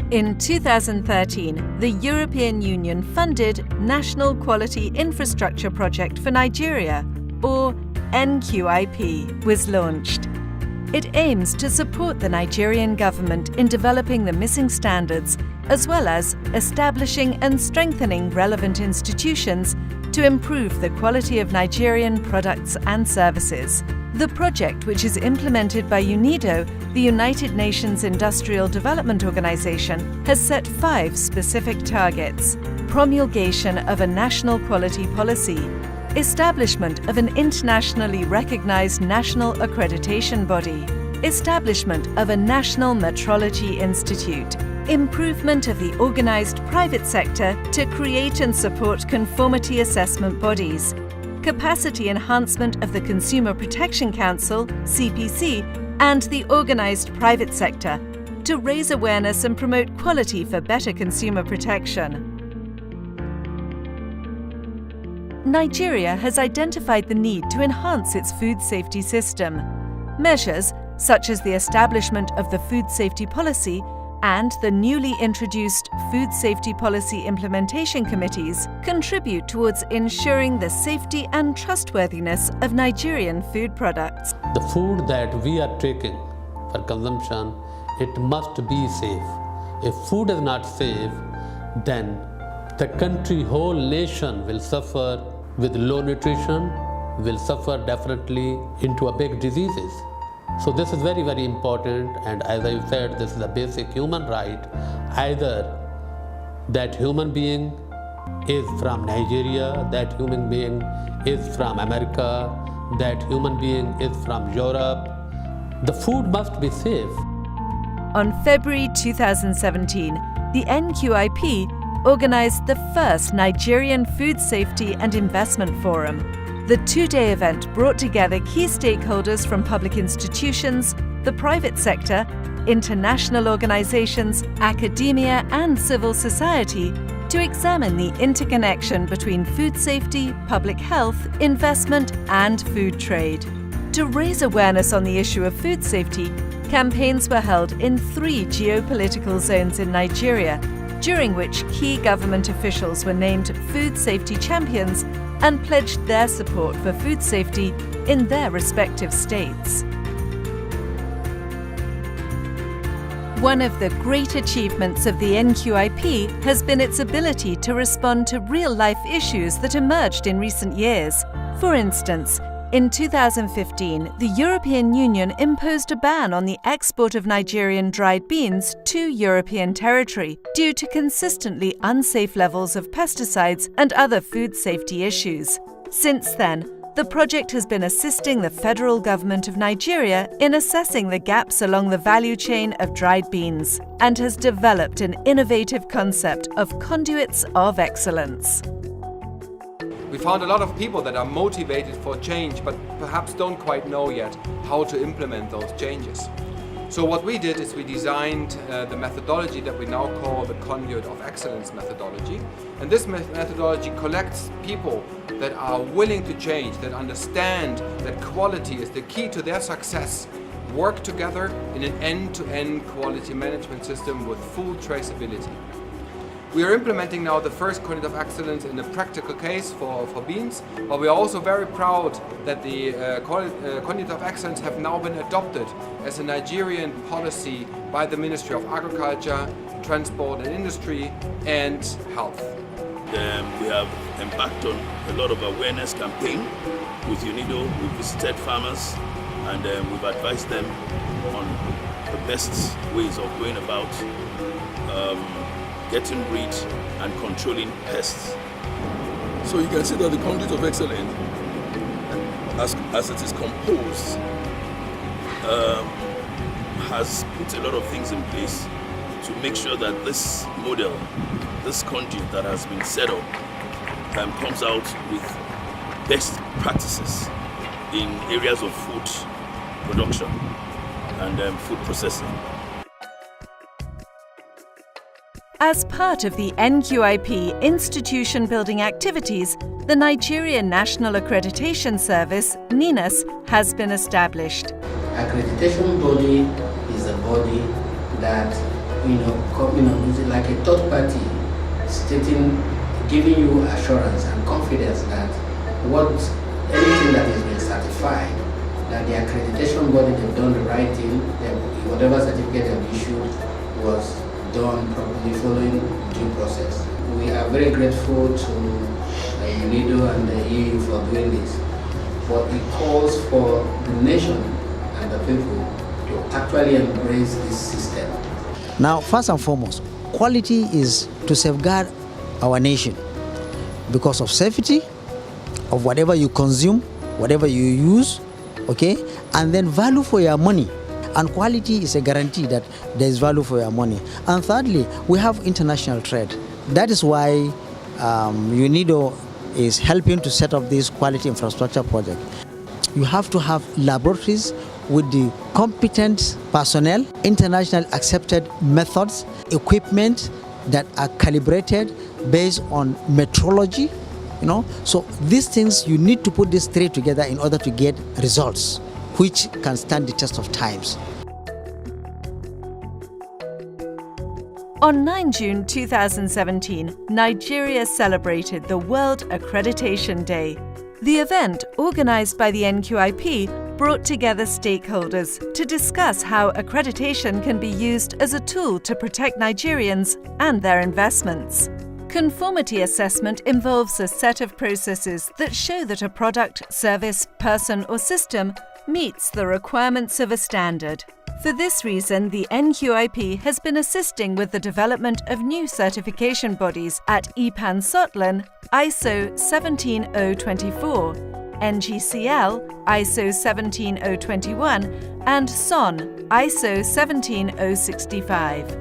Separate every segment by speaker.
Speaker 1: In 2013, the European Union funded National Quality Infrastructure Project for Nigeria, or NQIP, was launched. It aims to support the Nigerian government in developing the missing standards, as well as establishing and strengthening relevant institutions to improve the quality of Nigerian products and services. The project, which is implemented by UNIDO, the United Nations Industrial Development Organization, has set 5 specific targets: promulgation of a national quality policy, establishment of an internationally recognized national accreditation body, establishment of a national metrology institute, improvement of the organized private sector to create and support conformity assessment bodies, capacity enhancement of the Consumer Protection Council, CPC, and the organized private sector to raise awareness and promote quality for better consumer protection. Nigeria has identified the need to enhance its food safety system. Measures such as the establishment of the Food Safety Policy and the newly introduced Food Safety Policy Implementation Committees contribute towards ensuring the safety and trustworthiness of Nigerian food products.
Speaker 2: The food that we are taking for consumption, it must be safe. If food is not safe, then the country, whole nation will suffer with low nutrition, will suffer definitely into a big diseases. So this is very, very important, and as I said, this is a basic human right. Either that human being is from Nigeria, that human being is from America, that human being is from Europe. The food must be safe.
Speaker 1: On February 2017, the NQIP organized the first Nigerian Food Safety and Investment Forum. The 2-day event brought together key stakeholders from public institutions, the private sector, international organizations, academia, and civil society to examine the interconnection between food safety, public health, investment, and food trade. To raise awareness on the issue of food safety, campaigns were held in 3 geopolitical zones in Nigeria, during which key government officials were named food safety champions and pledged their support for food safety in their respective states. One of the great achievements of the NQIP has been its ability to respond to real-life issues that emerged in recent years. For instance, in 2015, the European Union imposed a ban on the export of Nigerian dried beans to European territory due to consistently unsafe levels of pesticides and other food safety issues. Since then, the project has been assisting the federal government of Nigeria in assessing the gaps along the value chain of dried beans and has developed an innovative concept of conduits of excellence.
Speaker 3: We found a lot of people that are motivated for change, but perhaps don't quite know yet how to implement those changes. So what we did is we designed the methodology that we now call the Conduit of Excellence methodology. And this methodology collects people that are willing to change, that understand that quality is the key to their success, work together in an end-to-end quality management system with full traceability. We are implementing now the first Conduit of Excellence in a practical case for beans, but we are also very proud that the Conduit of Excellence have now been adopted as a Nigerian policy by the Ministry of Agriculture, Transport and Industry, and Health.
Speaker 4: We have embarked on a lot of awareness campaign with UNIDO. We visited farmers and we've advised them on the best ways of going about getting rid and controlling pests.
Speaker 5: So you can see that the Conduit of Excellence, as it is composed, has put a lot of things in place to make sure that this model, this conduit that has been set up, comes out with best practices in areas of food production and food processing.
Speaker 1: As part of the NQIP institution-building activities, the Nigerian National Accreditation Service, NINAS, has been established.
Speaker 6: Accreditation body is a body that like a third party giving you assurance and confidence that anything that is being certified, that the accreditation body, they've done the right thing, whatever certificate they've issued was done properly following due process. We are very grateful to UNIDO and the EU for doing this, but it calls for the nation and the people to actually embrace this system.
Speaker 7: Now, first and foremost, quality is to safeguard our nation because of safety of whatever you consume, whatever you use, okay, and then value for your money. And quality is a guarantee that there is value for your money. And thirdly, we have international trade. That is why UNIDO is helping to set up this quality infrastructure project. You have to have laboratories with the competent personnel, international accepted methods, equipment that are calibrated based on metrology, So these things, you need to put these three together in order to get results which can stand the test of times.
Speaker 1: On 9 June 2017, Nigeria celebrated the World Accreditation Day. The event, organised by the NQIP, brought together stakeholders to discuss how accreditation can be used as a tool to protect Nigerians and their investments. Conformity assessment involves a set of processes that show that a product, service, person or system meets the requirements of a standard. For this reason, the NQIP has been assisting with the development of new certification bodies at EPAN Scotland, ISO 17024, NGCL, ISO 17021, and SON, ISO 17065.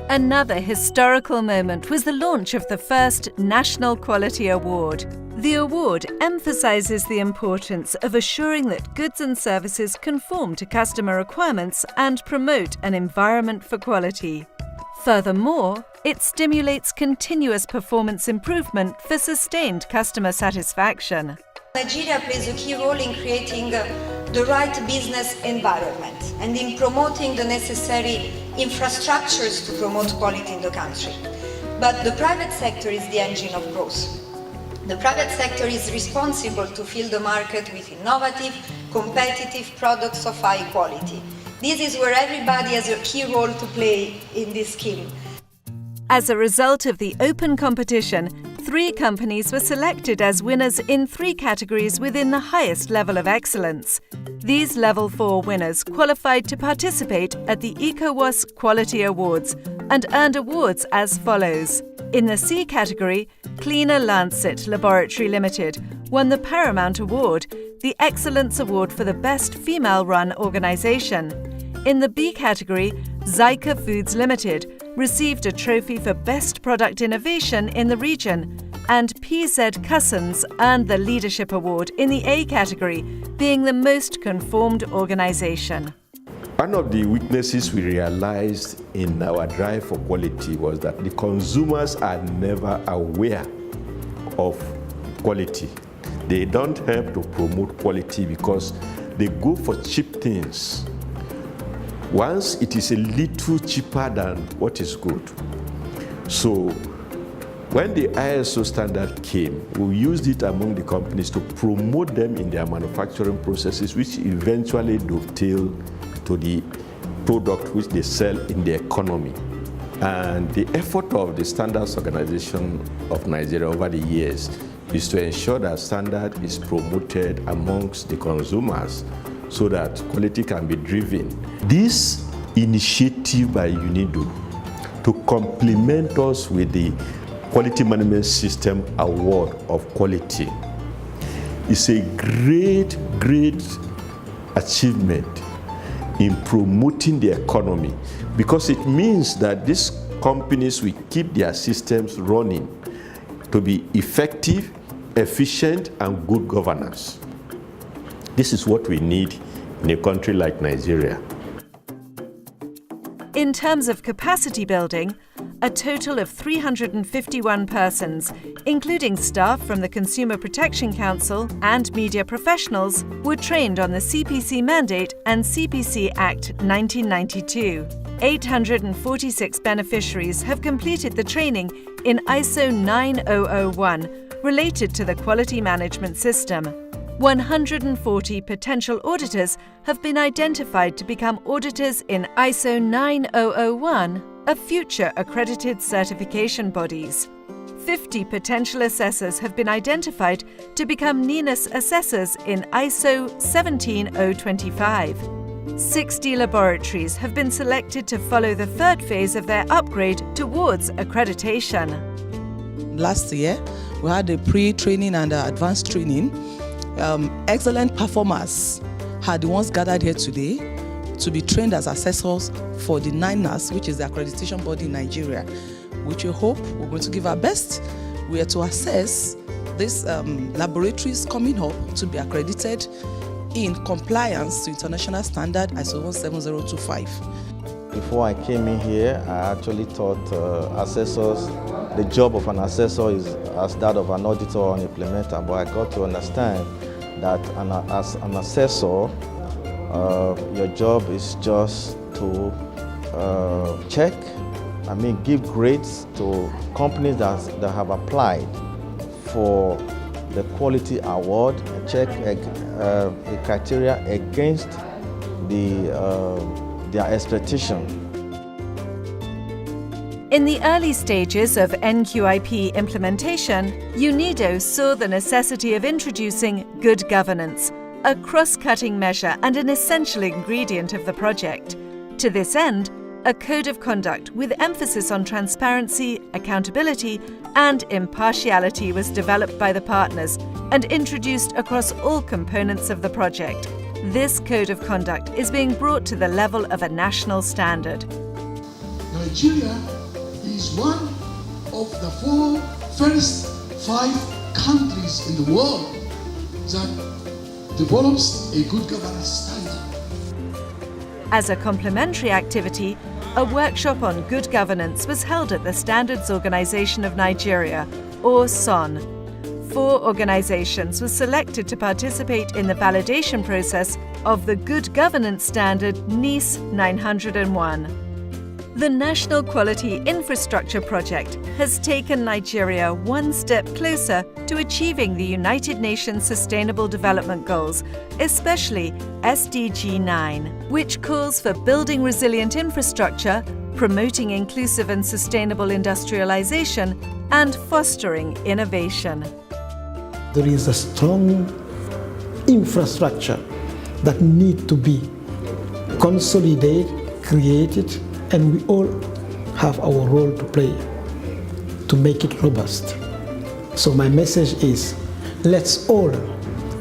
Speaker 1: Another historical moment was the launch of the first National Quality Award. The award emphasizes the importance of assuring that goods and services conform to customer requirements and promote an environment for quality. Furthermore, it stimulates continuous performance improvement for sustained customer satisfaction.
Speaker 8: Nigeria plays a key role in creating the right business environment and in promoting the necessary infrastructures to promote quality in the country. But the private sector is the engine of growth. The private sector is responsible to fill the market with innovative, competitive products of high quality. This is where everybody has a key role to play in this scheme.
Speaker 1: As a result of the open competition, 3 companies were selected as winners in 3 categories within the highest level of excellence. These Level 4 winners qualified to participate at the ECOWAS Quality Awards and earned awards as follows. In the C category, Cleaner Lancet Laboratory Limited won the Paramount Award, the Excellence Award for the Best Female-Run Organisation. In the B category, Zyka Foods Limited received a trophy for Best Product Innovation in the region, and PZ Cousins earned the Leadership Award in the A category, being the most conformed organisation.
Speaker 9: One of the weaknesses we realized in our drive for quality was that the consumers are never aware of quality. They don't help to promote quality because they go for cheap things. Once it is a little cheaper than what is good. So when the ISO standard came, we used it among the companies to promote them in their manufacturing processes, which eventually dovetail to the product which they sell in the economy. And the effort of the Standards Organization of Nigeria over the years is to ensure that standard is promoted amongst the consumers so that quality can be driven. This initiative by UNIDO to complement us with the Quality Management System Award of Quality is a great achievement in promoting the economy, because it means that these companies will keep their systems running to be effective, efficient, and good governance. This is what we need in a country like Nigeria.
Speaker 1: In terms of capacity building, a total of 351 persons, including staff from the Consumer Protection Council and media professionals, were trained on the CPC mandate and CPC Act 1992. 846 beneficiaries have completed the training in ISO 9001 related to the quality management system. 140 potential auditors have been identified to become auditors in ISO 9001 of future accredited certification bodies. 50 potential assessors have been identified to become NINAS assessors in ISO 17025. 60 laboratories have been selected to follow the third phase of their upgrade towards accreditation.
Speaker 10: Last year, we had a pre-training and advanced training. Excellent performers are the ones gathered here today to be trained as assessors for the NINAS, which is the accreditation body in Nigeria, which we hope we're going to give our best. We are to assess these laboratories coming up to be accredited in compliance to international standard ISO 17025.
Speaker 11: Before I came in here, I actually thought assessors, the job of an assessor is as that of an auditor or an implementer, but I got to understand that as an assessor, your job is just to check, give grades to companies that have applied for the quality award, check a criteria against their expectation.
Speaker 1: In the early stages of NQIP implementation, UNIDO saw the necessity of introducing good governance, a cross-cutting measure and an essential ingredient of the project. To this end, a code of conduct with emphasis on transparency, accountability, and impartiality was developed by the partners and introduced across all components of the project. This code of conduct is being brought to the level of a national standard.
Speaker 12: Nigeria is one of the first 5 countries in the world that develops a good governance standard.
Speaker 1: As a complementary activity, a workshop on good governance was held at the Standards Organization of Nigeria, or SON. 4 organizations were selected to participate in the validation process of the Good Governance Standard NIS 901. The National Quality Infrastructure Project has taken Nigeria one step closer to achieving the United Nations Sustainable Development Goals, especially SDG 9, which calls for building resilient infrastructure, promoting inclusive and sustainable industrialization, and fostering innovation.
Speaker 13: There is a strong infrastructure that needs to be consolidated, created, and we all have our role to play to make it robust. So my message is, let's all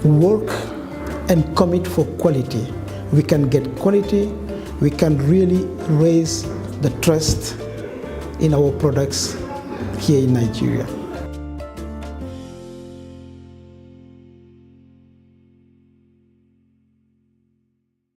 Speaker 13: work and commit for quality. We can get quality, we can really raise the trust in our products here in Nigeria.